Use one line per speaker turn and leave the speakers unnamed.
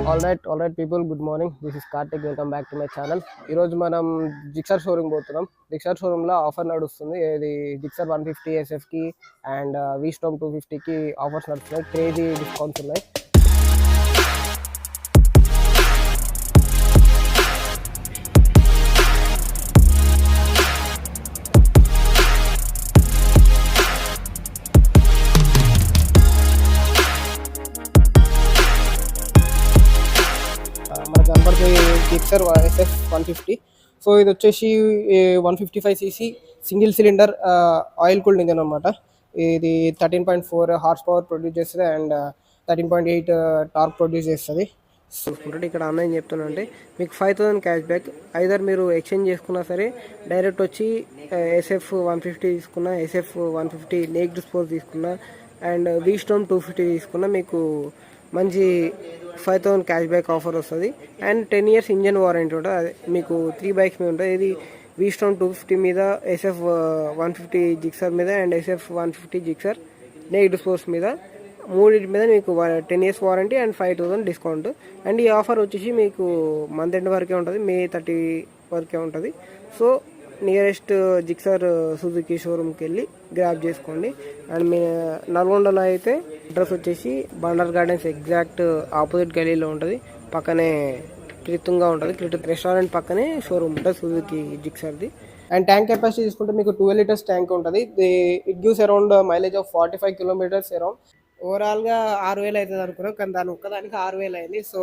All right, people. Good morning. This is Karthik. Welcome back to my channel. ఈ రోజు మనం Gixxer showroom పోతున్నాం. Gixxer showroom లో offer నడుస్తుంది. ఇది జిక్సర్ 150 SF కి అండ్ వీస్టామ్ 250 కి ఆఫర్స్ నడుస్తున్నాయి. క్రేజీ డిస్కౌంట్స్ ఉన్నాయి. మనకు కనబడుతుంది జిక్సర్ SF 150. సో ఇది వచ్చేసి 155cc single cylinder oil cooled engine అనమాట. ఇది 13.4 హార్స్ పవర్ ప్రొడ్యూస్ చేస్తుంది అండ్ 13.8 టార్క్ ప్రొడ్యూస్ చేస్తుంది. చూసుకుంటే ఇక్కడ అన్న ఏం చెప్తున్నా మీకు 5000 క్యాష్ బ్యాక్. ఐదర్ మీరు ఎక్స్చేంజ్ చేసుకున్నా సరే డైరెక్ట్ వచ్చి SF 150 తీసుకున్నా, SF 150 నేక్డ్ స్పోర్ట్స్ తీసుకున్నా అండ్ వీస్టామ్ 250 తీసుకున్నా మీకు మంచి 5000 క్యాష్ బ్యాక్ ఆఫర్ వస్తుంది. అండ్ 10 years ఇంజన్ వారంటీ ఉంటుంది. అది మీకు 3 bikes మీద ఉంటుంది. ఇది వీస్టామ్ 250 మీద, SF 150 జిక్సర్ మీద and SF 150 Gixxer naked sports మీద మూడింటి మీద మీకు 10 years warranty and 5000 discount. And ఈ ఆఫర్ వచ్చేసి మీకు మంత్ ఎండ్ వరకే ఉంటుంది, May 30 వరకే ఉంటుంది. సో నియరెస్ట్ జిక్సర్ సుజుకి షోరూమ్కి వెళ్ళి గ్రాప్ చేసుకోండి. అండ్ మీ నల్గొండలో అయితే అడ్రస్ వచ్చేసి బండర్ గార్డెన్స్ ఎగ్జాక్ట్ ఆపోజిట్ గలీలో ఉంటుంది. పక్కనే క్రితుంగా ఉంటుంది. క్రిత్ రెస్టారెంట్ పక్కనే షోరూమ్ ఉంటుంది సుజుకి జిక్సర్ది. అండ్ ట్యాంక్ కెపాసిటీ తీసుకుంటే మీకు 12 liters ట్యాంక్ ఉంటుంది. It gives around mileage of 45 kilometers around. ఓవరాల్గా 6000 అవుతుంది అనుకున్నాం, కానీ దాని ఒక్కదానికి 6000 అయింది. సో